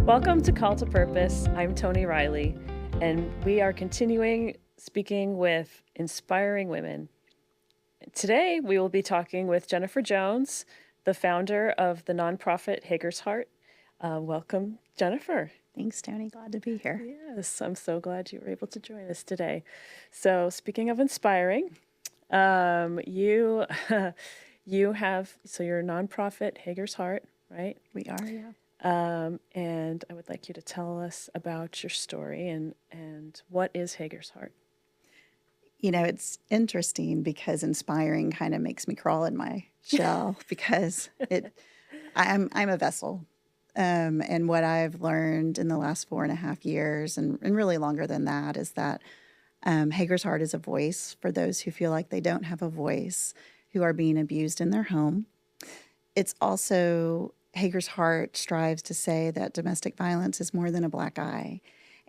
Welcome to Call to Purpose. I'm Tony Riley, and we are continuing speaking with inspiring women. Today, we will be talking with Jennifer Jones, the founder of the nonprofit Hagar's Heart. Welcome, Jennifer. Thanks, Tony. Glad to be here. Yes, I'm so glad you were able to join us today. So, speaking of inspiring, you you have you're a nonprofit Hagar's Heart, right? We are, yeah. And I would like you to tell us about your story and what is Hagar's Heart? You know, it's interesting because inspiring kind of makes me crawl in my shell because I'm a vessel. And what I've learned in the last 4.5 years and really longer than that is that Hagar's Heart is a voice for those who feel like they don't have a voice, who are being abused in their home. It's also Hagar's Heart strives to say that domestic violence is more than a black eye,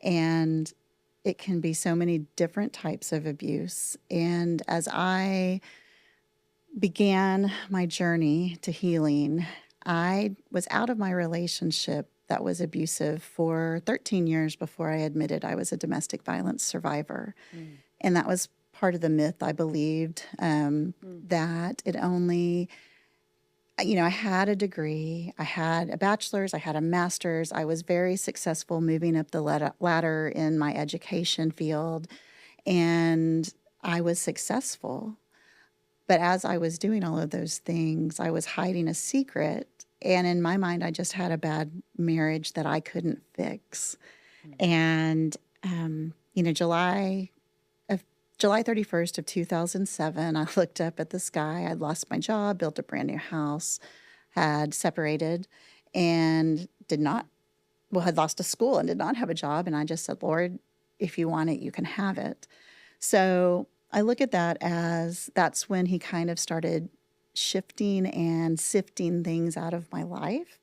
and it can be so many different types of abuse. And as I began my journey to healing, I was out of my relationship that was abusive for 13 years before I admitted I was a domestic violence survivor. And that was part of the myth I believed, that it only, I had a degree, I had a bachelor's, I had a master's. I was very successful moving up the ladder in my education field, and I was successful. But as I was doing all of those things, I was hiding a secret. And in my mind, I just had a bad marriage that I couldn't fix. And, July 31st of 2007, I looked up at the sky. I'd lost my job, built a brand new house, had separated, and had lost a school and did not have a job. And I just said, Lord, if you want it, you can have it. So I look at that as that's when he kind of started shifting and sifting things out of my life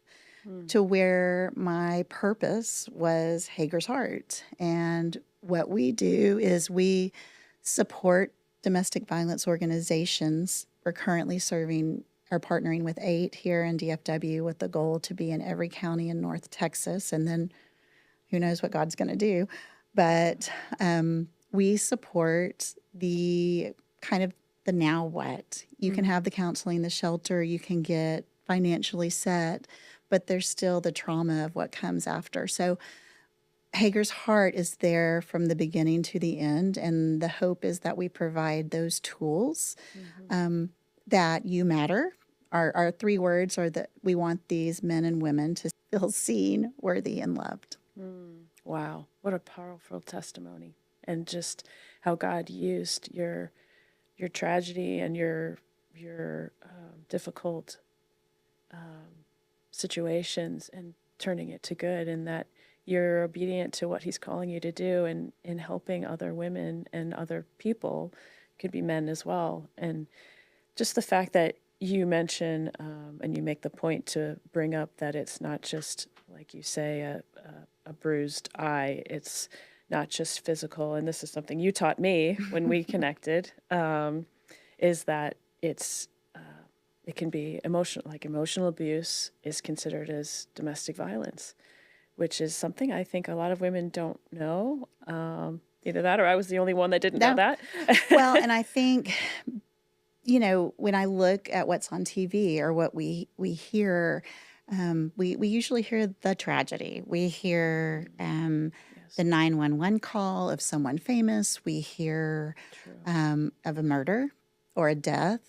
to where my purpose was Hagar's Heart. And what we do is we support domestic violence organizations. We're currently partnering with 8 here in DFW with the goal to be in every county in North Texas. And then who knows what God's going to do. But we support the kind of the now what. You can have the counseling, the shelter, you can get financially set, but there's still the trauma of what comes after. So Hagar's Heart is there from the beginning to the end, and the hope is that we provide those tools, that you matter. Our 3 words are that we want these men and women to feel seen, worthy, and loved. Wow, what a powerful testimony, and just how God used your tragedy and your difficult situations and turning it to good, and that you're obedient to what he's calling you to do, and in helping other women and other people, could be men as well. And just the fact that you mention and you make the point to bring up that it's not just, like you say, a bruised eye. It's not just physical, and this is something you taught me when we connected, is that it can be emotional. Like, emotional abuse is considered as domestic violence, which is something I think a lot of women don't know. Either that or I was the only one that didn't know that. Well, and I think, when I look at what's on TV or what we hear, we usually hear the tragedy. We hear the 911 call of someone famous. We hear of a murder or a death.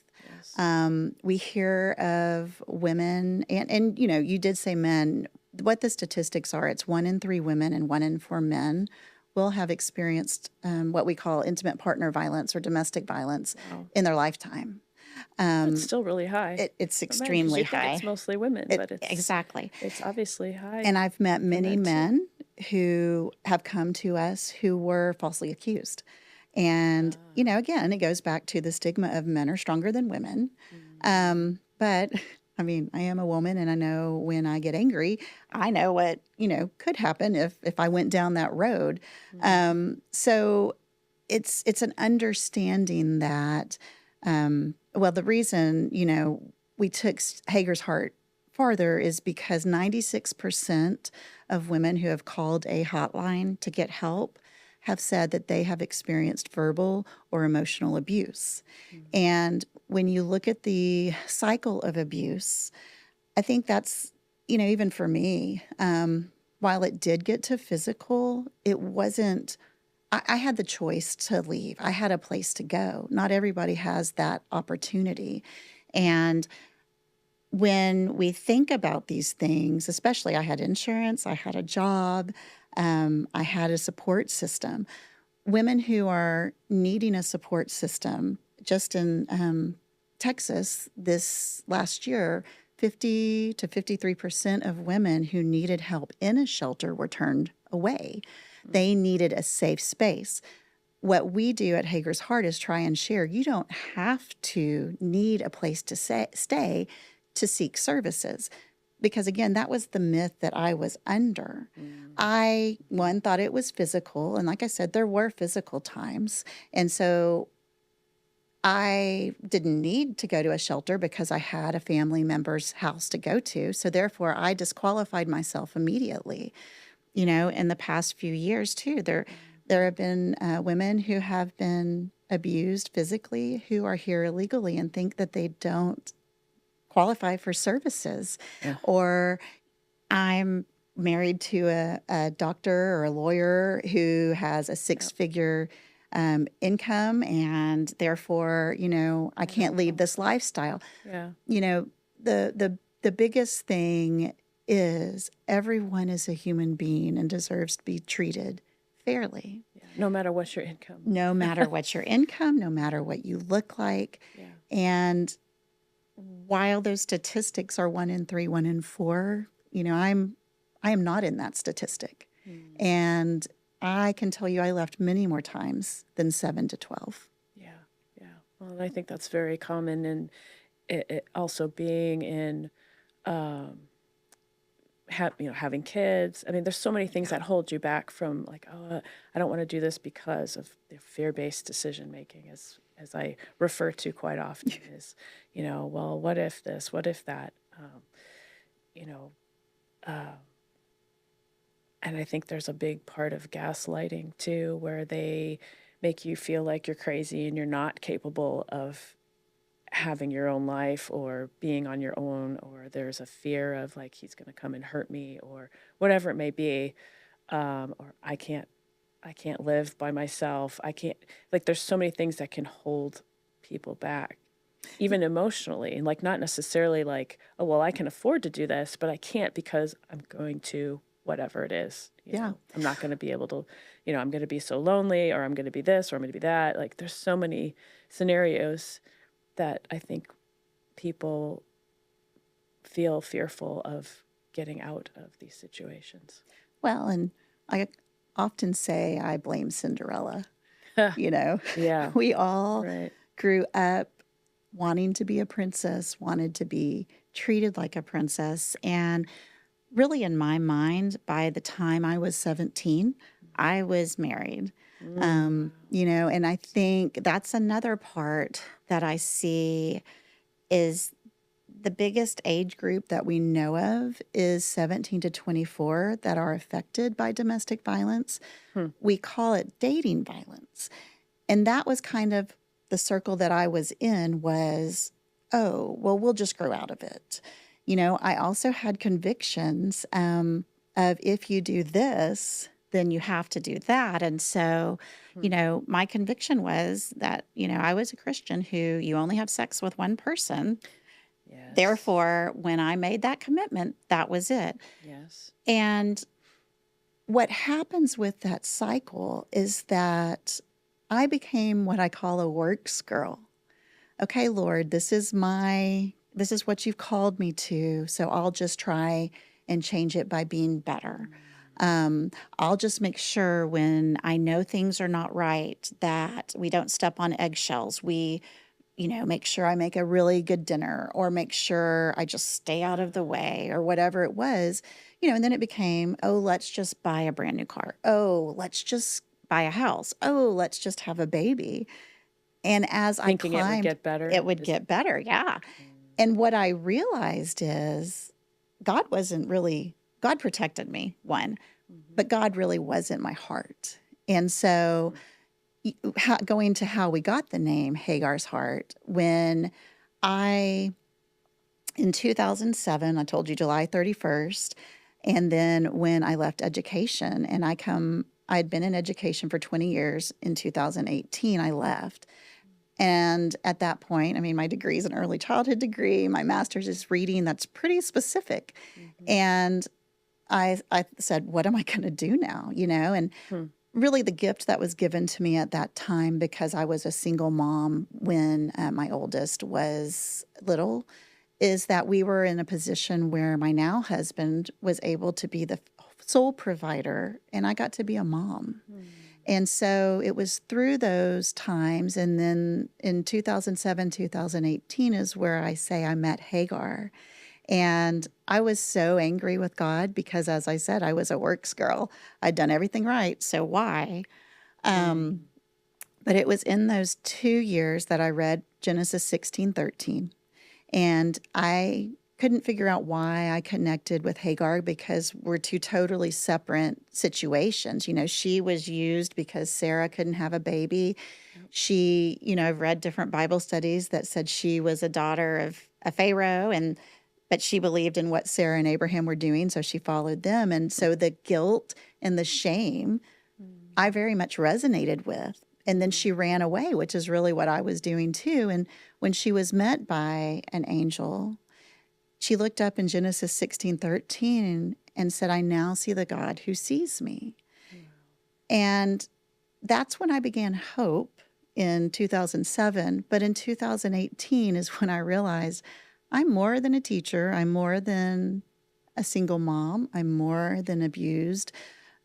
We hear of women, and you did say men. What the statistics are, it's 1 in 3 women and 1 in 4 men will have experienced what we call intimate partner violence or domestic violence in their lifetime. It's still really high. It's extremely high. It's mostly women, but exactly. It's obviously high. And I've met many men who have come to us who were falsely accused. And, again, it goes back to the stigma of men are stronger than women. But I mean, I am a woman, and I know when I get angry, I know what, could happen if I went down that road. So it's an understanding that, the reason, we took Hagar's Heart farther is because 96% of women who have called a hotline to get help have said that they have experienced verbal or emotional abuse. Mm. And when you look at the cycle of abuse, I think that's, even for me, while it did get to physical, it wasn't, I had the choice to leave. I had a place to go. Not everybody has that opportunity. And when we think about these things, especially I had insurance, I had a job, I had a support system. Women who are needing a support system, just in Texas this last year, 50 to 53% of women who needed help in a shelter were turned away. Mm. They needed a safe space. What we do at Hager's Heart is try and share. You don't have to need a place to stay to seek services. Because again, that was the myth that I was under. Mm. I, one, thought it was physical. And like I said, there were physical times. And so I didn't need to go to a shelter because I had a family member's house to go to. So therefore, I disqualified myself immediately. In the past few years too, there have been women who have been abused physically who are here illegally and think that they don't qualify for services. Yeah. Or I'm married to a doctor or a lawyer who has a six-figure income, and therefore, I can't leave this lifestyle. Yeah. The biggest thing is everyone is a human being and deserves to be treated fairly. Yeah. No matter what's your income. No matter what your income, no matter what you look like. Yeah. And while those statistics are 1 in 3, 1 in 4, I am not in that statistic. Mm. And I can tell you I left many more times than 7 to 12. Yeah. Yeah. Well, and I think that's very common, and it also being in, having kids. I mean, there's so many things that hold you back from, like, oh, I don't want to do this because of the fear-based decision making, as I refer to quite often, is, well, what if this, what if that, you know, uh, and I think there's a big part of gaslighting too, where they make you feel like you're crazy and you're not capable of having your own life or being on your own, or there's a fear of, like, he's going to come and hurt me, or whatever it may be, or I can't live by myself. I can't, like, there's so many things that can hold people back, even emotionally, and, like, not necessarily like, oh, well, I can afford to do this, but I can't because I'm going to whatever it is. Yeah. I'm not going to be able to, I'm going to be so lonely, or I'm going to be this, or I'm going to be that. Like, there's so many scenarios that I think people feel fearful of getting out of these situations. Well, and I often say I blame Cinderella. Yeah. We all Right. grew up wanting to be a princess, wanted to be treated like a princess. And really, in my mind, by the time I was 17, I was married. And I think that's another part that I see is the biggest age group that we know of is 17 to 24 that are affected by domestic violence. We call it dating violence. And that was kind of the circle that I was in was, oh, well, we'll just grow out of it. I also had convictions of if you do this, then you have to do that. And so, my conviction was that, I was a Christian who you only have sex with one person. Yes. Therefore, when I made that commitment, that was it. Yes. And what happens with that cycle is that I became what I call a works girl. Okay, Lord, this is what you've called me to, so I'll just try and change it by being better. I'll just make sure when I know things are not right that we don't step on eggshells. We, make sure I make a really good dinner, or make sure I just stay out of the way, or whatever it was. And then it became, oh, let's just buy a brand new car. Oh, let's just buy a house. Oh, let's just have a baby. And as I Thinking it would climbed, get better. it would get better. Yeah. And what I realized is God protected me, one, Mm-hmm. but God really wasn't my heart. And so, going to how we got the name Hagar's Heart, when I, in 2007, I told you July 31st, and then when I left education, I'd been in education for 20 years. In 2018, I left. And at that point, I mean, my degree is an early childhood degree. My master's is reading. That's pretty specific. Mm-hmm. And I said, what am I going to do now? And Hmm. really the gift that was given to me at that time, because I was a single mom when my oldest was little, is that we were in a position where my now husband was able to be the sole provider, and I got to be a mom. Hmm. And so it was through those times. And then in 2007, 2018 is where I say I met Hagar. And I was so angry with God because, as I said, I was a works girl. I'd done everything right. So why? Hmm. But it was in those 2 years that I read Genesis 16:13. And I couldn't figure out why I connected with Hagar, because we're two totally separate situations. She was used because Sarah couldn't have a baby. Yep. I've read different Bible studies that said she was a daughter of a Pharaoh, but she believed in what Sarah and Abraham were doing, so she followed them. And so the guilt and the shame Hmm. I very much resonated with. And then Hmm. she ran away, which is really what I was doing too. And when she was met by an angel, she looked up in Genesis 16:13 and said, I now see the God who sees me. Wow. And that's when I began hope in 2007. But in 2018 is when I realized I'm more than a teacher. I'm more than a single mom. I'm more than abused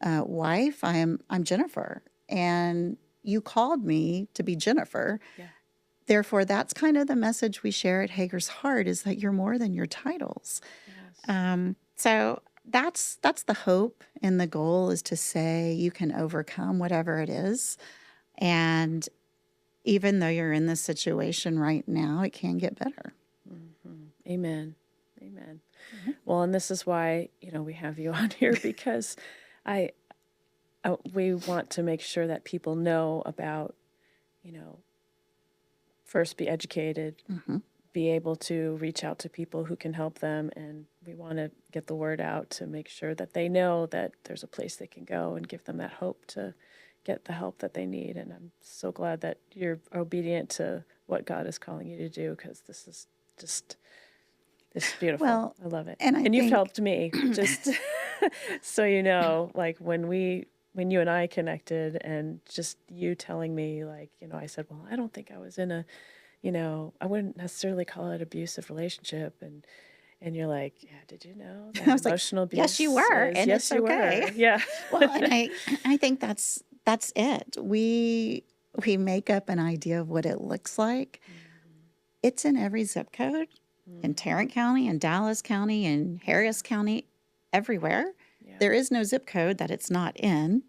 wife. I'm Jennifer. And you called me to be Jennifer. Yeah. Therefore, that's kind of the message we share at Hager's Heart, is that you're more than your titles. Yes. So that's the hope, and the goal is to say you can overcome whatever it is. And even though you're in this situation right now, it can get better. Hmm. Amen. Amen. Mhm. Well, and this is why, we have you on here, because I, we want to make sure that people know about, you know, first be educated, Mhm. be able to reach out to people who can help them. And we want to get the word out to make sure that they know that there's a place they can go and give them that hope to get the help that they need. And I'm so glad that you're obedient to what God is calling you to do, because this is just, this is beautiful. Well, I love it. and I And you've think helped me, just so you know, like when you and I connected, and just you telling me, like, I said, well, I don't think I was in a, I wouldn't necessarily call it abusive relationship. And you're like, yeah, did you know I that was like, emotional yes, you abuse were, is, and yes, it's you okay. were. Yeah. Well, and I think that's it. We make up an idea of what it looks like. Mhm. It's in every zip code, in Mhm. Tarrant County, in Dallas County, in Harris Yeah. County, everywhere. Yeah. There is no zip code that it's not in.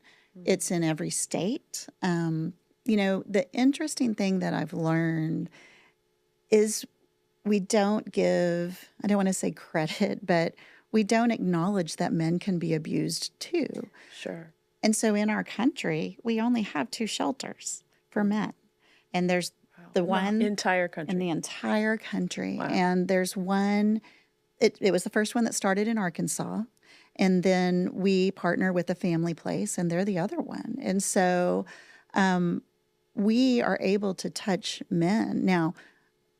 It's in Mhm. every state. The interesting thing that I've learned is we don't give, I don't want to say credit, but we don't acknowledge that men can be abused too. Sure. And so in our country, we only have two shelters for Mm. men. And there's Wow. the In the one entire in the country. entire country. Wow. And there's one, it was the first one that started in Arkansas. And then we partner with a family place, and they're the other one. And so we are able to touch men. Now,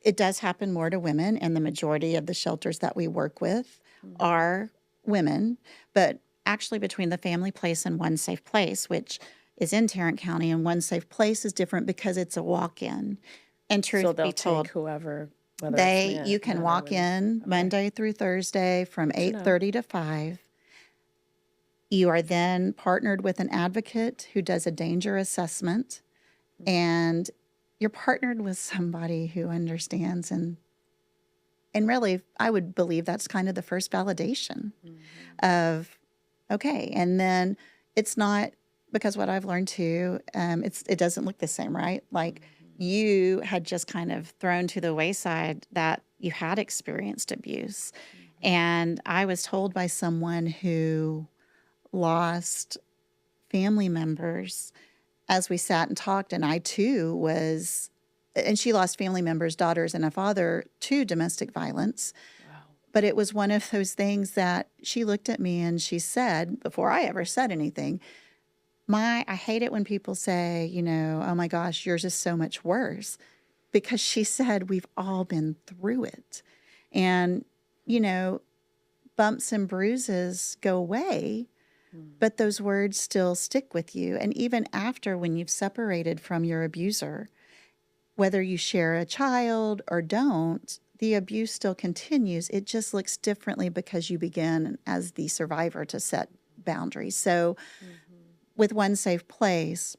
it does happen more to women, and the majority of the shelters that we work with Mhm. are women. But actually, between the family place and One Safe Place, which is in Tarrant County, and One Safe Place is different because it's a walk-in. And So truth be they'll take told, whoever, whether it's you can men or walk women. in Okay. Monday through Thursday from Good to know. 8:30 to 5. You are then partnered with an advocate who does a danger assessment, and you're partnered with somebody who understands, and really, I would believe that's kind of the first validation Mhm. of, okay. And then it's not, because what I've learned too, it doesn't look the same, right? Like, Mhm. you had just kind of thrown to the wayside that you had experienced abuse. And I was told by someone who lost family members as we sat and talked, and I too was, and she lost family members, daughters, and a father to domestic violence. Wow. But it was one of those things that she looked at me and she said, before I ever said anything, I hate it when people say, oh my gosh, yours is so much worse. Because she said, we've all been through it. And, bumps and bruises go away, but those words still stick with you. And even after, when you've separated from your abuser, whether you share a child or don't, the abuse still continues. It just looks differently because you begin as the survivor to set boundaries. So with One Safe Place,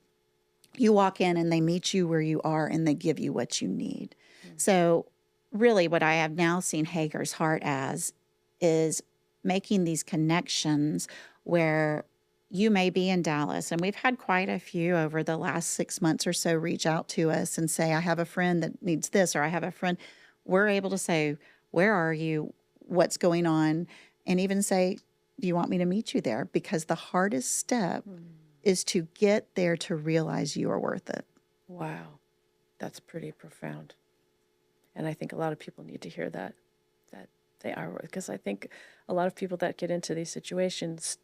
you walk in and they meet you where you are and they give you what you need. So really what I have now seen Hagar's heart as is making these connections where you may be in Dallas, and we've had quite a few over the last 6 months or so reach out to us and say, I have a friend that needs this, or I have a friend. We're able to say, where are you? What's going on? And even say, do you want me to meet you there? Because the hardest step is to get there to realize you are worth it. Wow. That's pretty profound. And I think a lot of people need to hear that they are worth, because I think a lot of people that get into these situations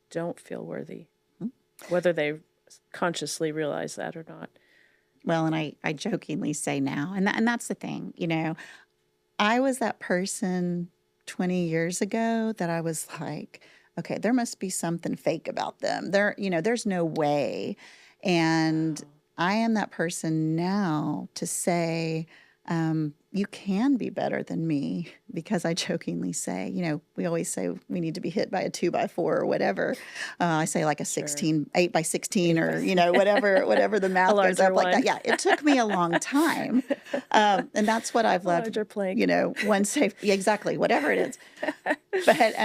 don't feel worthy, whether they consciously realize that or not. Well, and I jokingly say now, and that's the thing, I was that person 20 years ago that I was like, okay, there must be something fake about them. There's no way. And I am that person now to say, you can be better than me, because I jokingly say, we always say we need to be hit by a 2x4 or whatever. I say like a 8x16 or, whatever the math goes up like that. Yeah, it took me a long time. And that's what I've loved, One Safe, exactly, whatever it is. But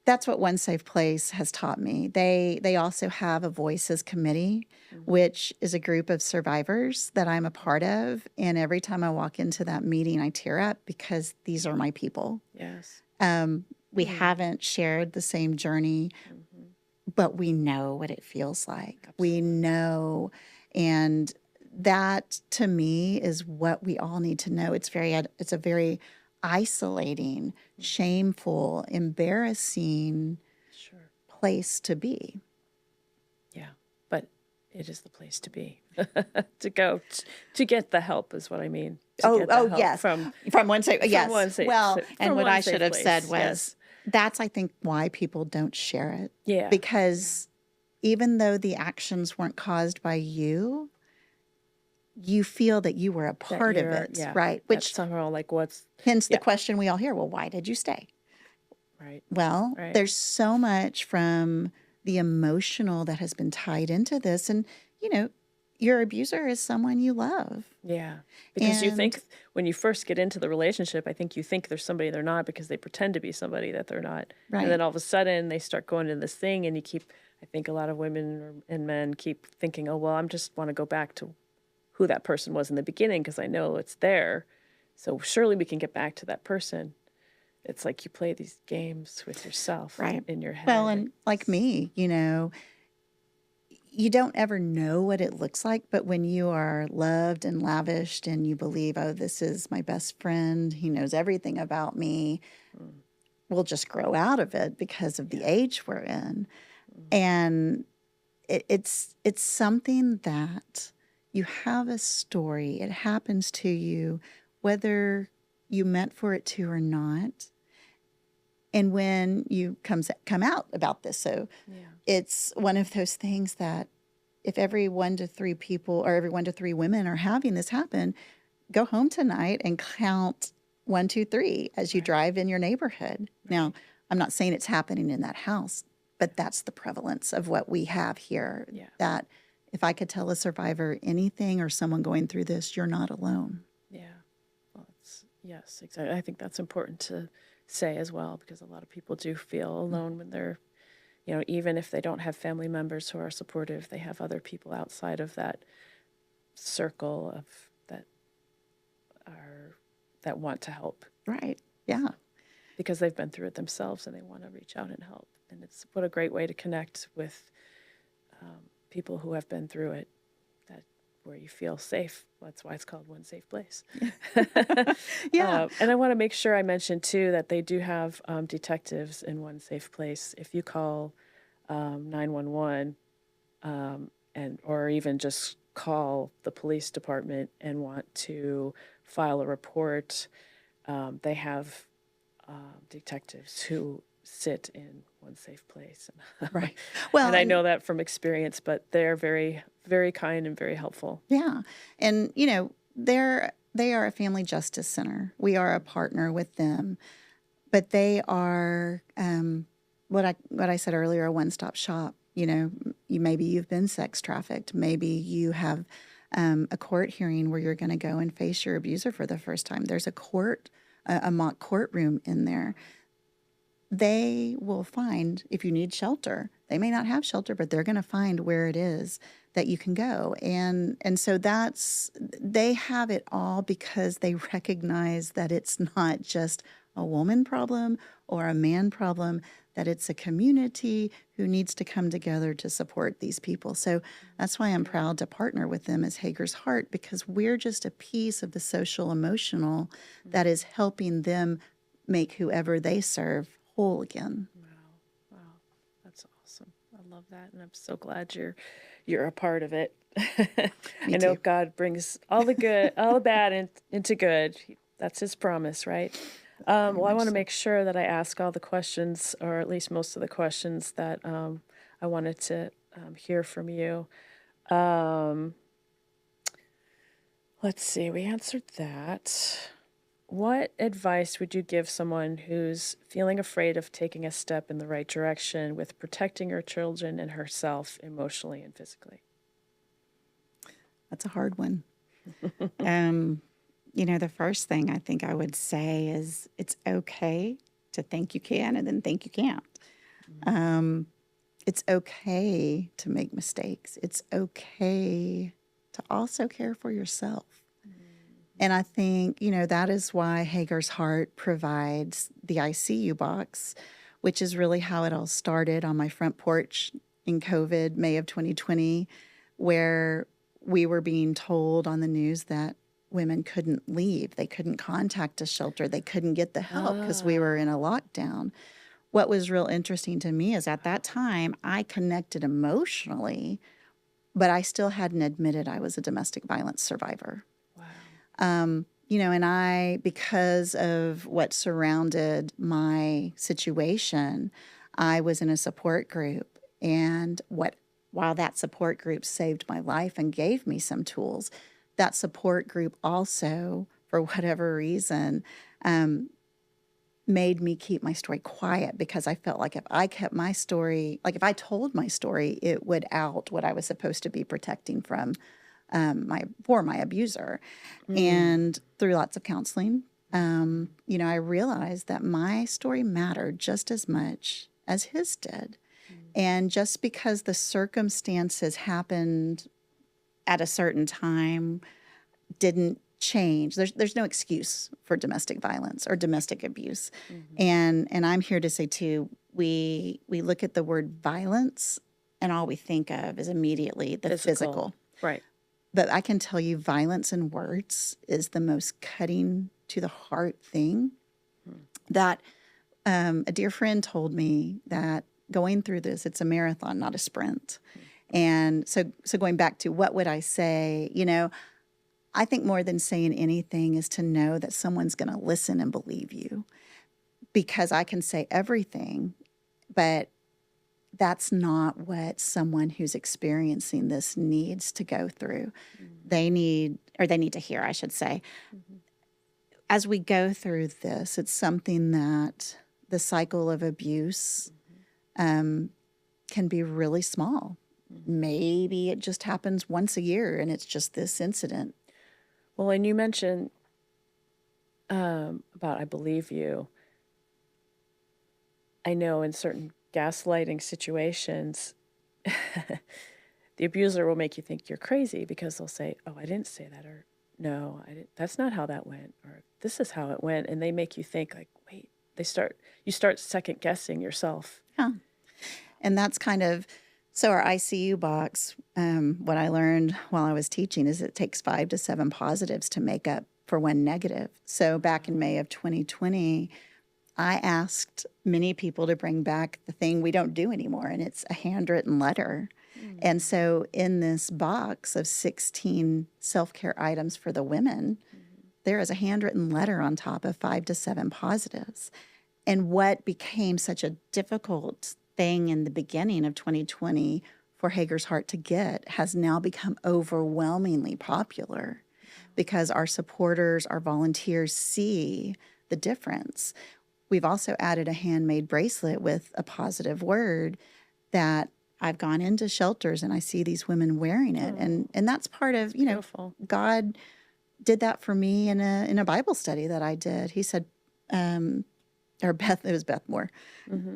that's what One Safe Place has taught me. They also have a Voices Committee, which is a group of survivors that I'm a part of. And every time I walk into that meeting, I tear up because these are my people. Yes. We haven't shared the same journey, but we know what it feels like. Absolutely. We know. And that, to me, is what we all need to know. It's a very isolating, shameful, embarrassing place to be. Yeah, but it is the place to be. To go to get the help is what I mean. Yes, from One Safe. Yes, One Safe, well, and what I should have place. said was that's, I think, why people don't share it. Yeah, because even though the actions weren't caused by you, you feel that you were a part of it, right? Which somehow hence the question we all hear, well, why did you stay? Right. Well, there's so much from the emotional that has been tied into this. And, your abuser is someone you love. Yeah. Because you think when you first get into the relationship, I think you think they're somebody they're not because they pretend to be somebody that they're not. Right. And then all of a sudden they start going into this thing and I think a lot of women and men keep thinking, oh, well, I just want to go back to who that person was in the beginning because I know it's there. So surely we can get back to that person. It's like you play these games with yourself in your head. Well, and like me, you don't ever know what it looks like, but when you are loved and lavished and you believe, oh, this is my best friend, he knows everything about me, we'll just grow out of it because of the age we're in. And it's something that you have a story. It happens to you, whether you meant for it to or not. And when you come out about this, it's one of those things that if every 1 to 3 people or every 1 to 3 women are having this happen, go home tonight and count 1, 2, 3 as you drive in your neighborhood. Now, I'm not saying it's happening in that house, but that's the prevalence of what we have here. Yeah. That if I could tell a survivor anything or someone going through this, you're not alone. Yeah. Well, yes, exactly. I think that's important to say as well, because a lot of people do feel alone when they're, even if they don't have family members who are supportive, they have other people outside of that circle that want to help. Right. Yeah. because they've been through it themselves and they want to reach out and help. And it's what a great way to connect with people who have been through it, that where you feel safe. That's why it's called One Safe Place. Yeah. And I want to make sure I mention too that they do have detectives in One Safe Place. If you call 911 and or even just call the police department and want to file a report, they have detectives who sit in One Safe Place. Right. And Well, I know and that from experience, but they're very, very kind and very helpful. yeah. And, they are a family justice center. We are a partner with them, but they are what I said earlier, a one-stop shop. Maybe you've been sex trafficked. Maybe you have a court hearing where you're going to go and face your abuser for the first time. There's a mock courtroom in there. They will find if you need shelter. They may not have shelter, but they're going to find where it is that you can go. And so they have it all because they recognize that it's not just a woman problem or a man problem, that it's a community who needs to come together to support these people. So that's why I'm proud to partner with them as Hager's Heart, because we're just a piece of the social emotional that is helping them make whoever they serve whole again. Wow, wow, that's awesome. I love that, and I'm so glad you're a part of it. Me I know too. God brings all the good, all the bad into good. That's His promise, right? Very Well, I much want to so. make sure that I ask all the questions, or at least most of the questions that I wanted to hear from you. Um, let's see, we answered that. What advice would you give someone who's feeling afraid of taking a step in the right direction with protecting her children and herself emotionally and physically? That's a hard one. Um, the first thing I think I would say is it's okay to think you can and then think you can't. Um, it's okay to make mistakes. It's okay to also care for yourself. And I think, that is why Hagar's Heart provides the ICU box, which is really how it all started on my front porch in COVID, May of 2020, where we were being told on the news that women couldn't leave. They couldn't contact a shelter. They couldn't get the help because we were in a Oh, lockdown. What was real interesting to me is at that time, I connected emotionally, but I still hadn't admitted I was a domestic violence survivor. wow. And because of what surrounded my situation, I was in a support group. And while that support group saved my life and gave me some tools, that support group also, for whatever reason, made me keep my story quiet because I felt like if I kept my story, like if I told my story, it would out what I was supposed to be protecting from my abuser. Mm, And through lots of counseling, I realized that my story mattered just as much as his did. And just because the circumstances happened at a certain time didn't change. There's no excuse for domestic violence or domestic abuse. mm-hmm. And I'm here to say too, we look at the word violence and all we think of is immediately the Physical, physical. right. But I can tell you, violence in words is the most cutting to the heart thing. That a dear friend told me that going through this, it's a marathon, not a sprint. And so going back to what would I say, I think more than saying anything is to know that someone's going to listen and believe you, because I can say everything, but that's not what someone who's experiencing this needs to go through. They need to hear, I should say. Mm-hmm. As we go through this, it's something that the cycle of abuse can be really small. Mm-hmm. Maybe it just happens once a year and it's just this incident. Well, and you mentioned about I believe you. I know in certain gaslighting situations, the abuser will make you think you're crazy because they'll say, "Oh, I didn't say that," or "No, I didn't. That's not how that went," or "This is how it went," and they make you think like, "Wait, you start second guessing yourself. Yeah. And that's kind of, so our ICU box, what I learned while I was teaching is it takes 5 to 7 positives to make up for one negative. So back in May of 2020, I asked many people to bring back the thing we don't do anymore, and it's a handwritten letter. And so in this box of 16 self-care items for the women, there is a handwritten letter on top of 5 to 7 positives. And what became such a difficult thing in the beginning of 2020 for Hagar's Heart to get has now become overwhelmingly popular because our supporters, our volunteers see the difference. We've also added a handmade bracelet with a positive word that I've gone into shelters and I see these women wearing it. And that's part of, Beautiful. God did that for me in a Bible study that I did. He said, or Beth, it was Beth Moore,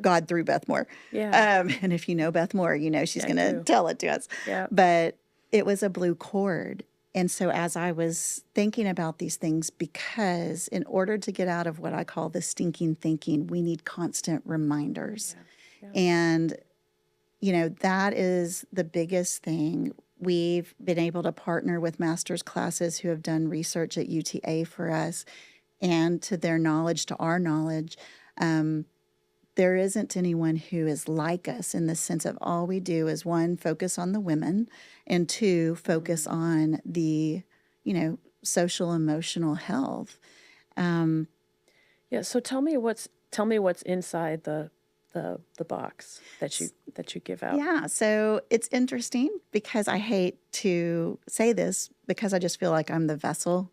God through Beth Moore. Yeah. And if you know Beth Moore, she's Yeah, I going to do. tell it to us. Yeah. But it was a blue cord. And so as I was thinking about these things, because in order to get out of what I call the stinking thinking, we need constant reminders. Yeah. And, that is the biggest thing. We've been able to partner with master's classes who have done research at UTA for us, and to their knowledge, to our knowledge, there isn't anyone who is like us in the sense of all we do is, one, focus on the women, and two, focus on the, social emotional health. Yeah. So tell me what's inside the box that you give out. Yeah, so it's interesting because I hate to say this because I just feel like I'm the vessel,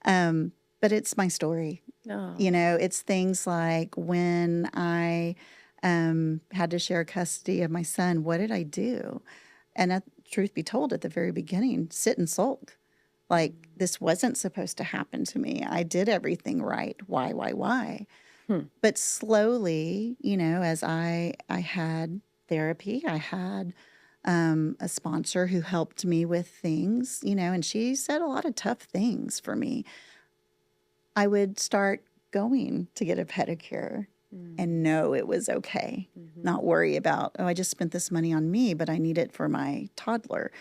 but it's my story. Oh. It's things like when I had to share custody of my son, what did I do? And truth be told, at the very beginning, sit and sulk. Like, this wasn't supposed to happen to me. I did everything right. Why? But slowly, as I had therapy, I had a sponsor who helped me with things, and she said a lot of tough things for me. I would start going to get a pedicure and know it was okay. Not worry about, I just spent this money on me, but I need it for my toddler.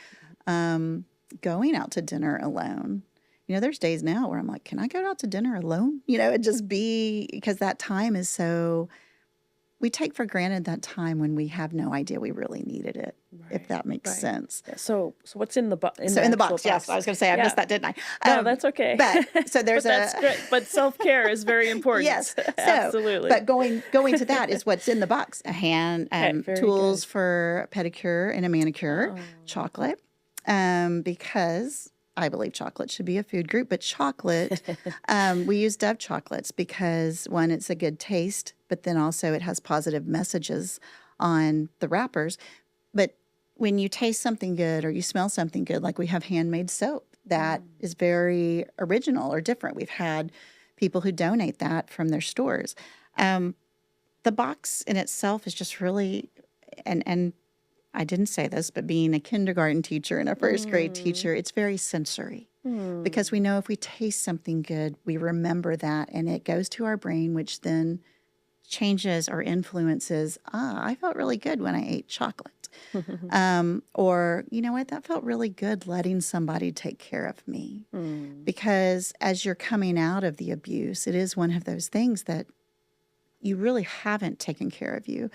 Going out to dinner alone. There's days now where I'm like, can I go out to dinner alone? It just be because that time is so, we take for granted that time when we have no idea we really needed it, if that makes sense. Yeah. So what's in the box? So in the box, yes. I was going to say, I missed that, didn't I? No, that's okay. But so there's that's great. But self-care is very important. Yes. Absolutely. But going to that is what's in the box. A hand, tools good. for pedicure and a manicure, chocolate, because I believe chocolate should be a food group, but chocolate, we use Dove chocolates because, one, it's a good taste, but then also it has positive messages on the wrappers. But when you taste something good or you smell something good, like we have handmade soap that is very original or different. We've had people who donate that from their stores. The box in itself is just really, and I didn't say this, but being a kindergarten teacher and a first grade teacher, it's very sensory because we know if we taste something good, we remember that and it goes to our brain, which then changes or influences, I felt really good when I ate chocolate. Or, you know what, that felt really good letting somebody take care of me. Because as you're coming out of the abuse, it is one of those things that you really haven't taken care of you.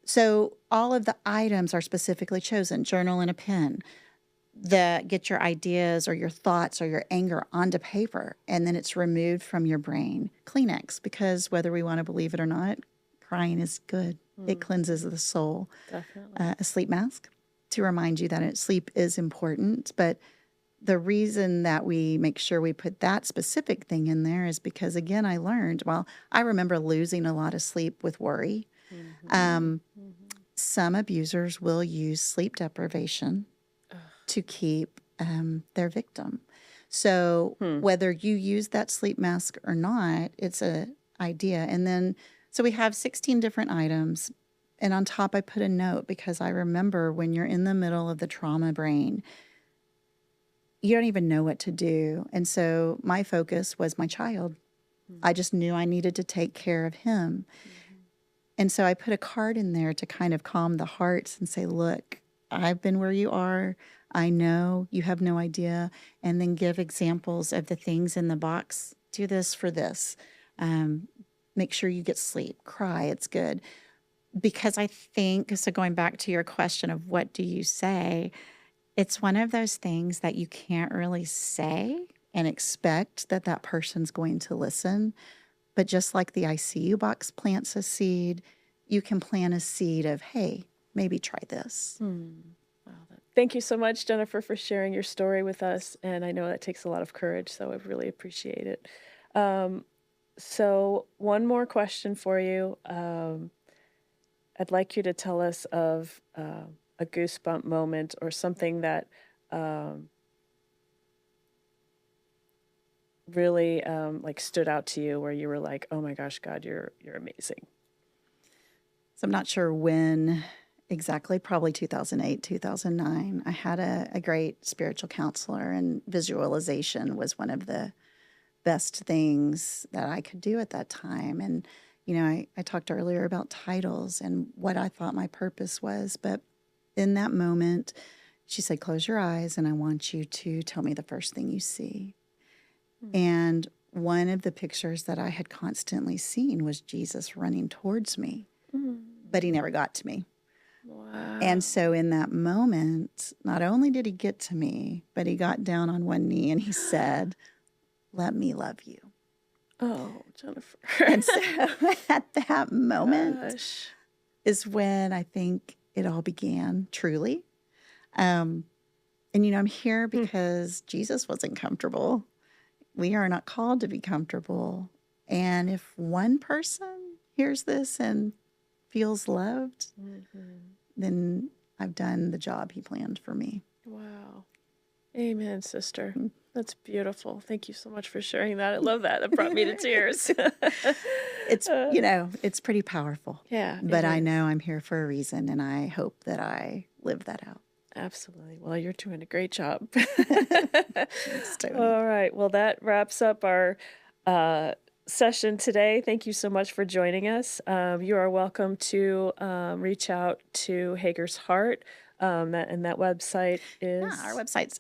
So all of the items are specifically chosen, journal and a pen, that get your ideas or your thoughts or your anger onto paper, and then it's removed from your brain. Kleenex, because whether we want to believe it or not, crying is good. It cleanses the soul. Definitely. A sleep mask to remind you that sleep is important, but the reason that we make sure we put that specific thing in there is because, again, I learned, I remember losing a lot of sleep with worry. Some abusers will use sleep deprivation to keep their victim. So whether you use that sleep mask or not, it's an idea. And then, so we have 16 different items. And on top, I put a note because I remember when you're in the middle of the trauma brain, you don't even know what to do. And so my focus was my child. I just knew I needed to take care of him. And so I put a card in there to kind of calm the hearts and say, look, I've been where you are. I know you have no idea. And then give examples of the things in the box. Do this for this. Make sure you get sleep. Cry. It's good. Because I think, so going back to your question of what do you say, it's one of those things that you can't really say and expect that that person's going to listen. But just like the ICU box plants a seed, you can plant a seed of, hey, maybe try this. Wow. Thank you so much, Jennifer, for sharing your story with us. And I know that takes a lot of courage, so I really appreciate it. So one more question for you. I'd like you to tell us of a goosebump moment or something that really like stood out to you, where you were like, "Oh my gosh, God, you're amazing." So I'm not sure when exactly, probably 2008, 2009. I had a great spiritual counselor, and visualization was one of the best things that I could do at that time. And, I talked earlier about titles and what I thought my purpose was. But in that moment, she said, close your eyes and I want you to tell me the first thing you see. And one of the pictures that I had constantly seen was Jesus running towards me, but he never got to me. Wow. And so in that moment, not only did he get to me, but he got down on one knee and he said, let me love you. Oh, Jennifer. And so at that moment Gosh. is when I think it all began, truly. And, I'm here because Jesus wasn't comfortable. We are not called to be comfortable. And if one person hears this and feels loved, then I've done the job he planned for me. Wow. Amen, sister. That's beautiful. Thank you so much for sharing that. I love that. It brought me to tears. It's, it's pretty powerful. Yeah. But I know I'm here for a reason, and I hope that I live that out. Absolutely. Well, you're doing a great job. Thanks, Tony. All right. Well, that wraps up our session today. Thank you so much for joining us. You are welcome to reach out to Hagar's Heart. That website is... Yeah, our website's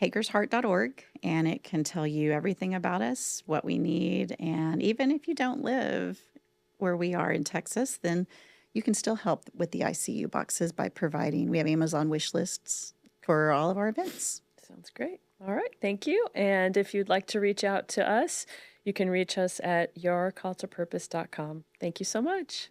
hagersheart.org, and it can tell you everything about us, what we need. And even if you don't live where we are in Texas, then you can still help with the ICU boxes by we have Amazon wish lists for all of our events. Sounds great. All right. Thank you. And if you'd like to reach out to us, you can reach us at yourcalltopurpose.com. Thank you so much.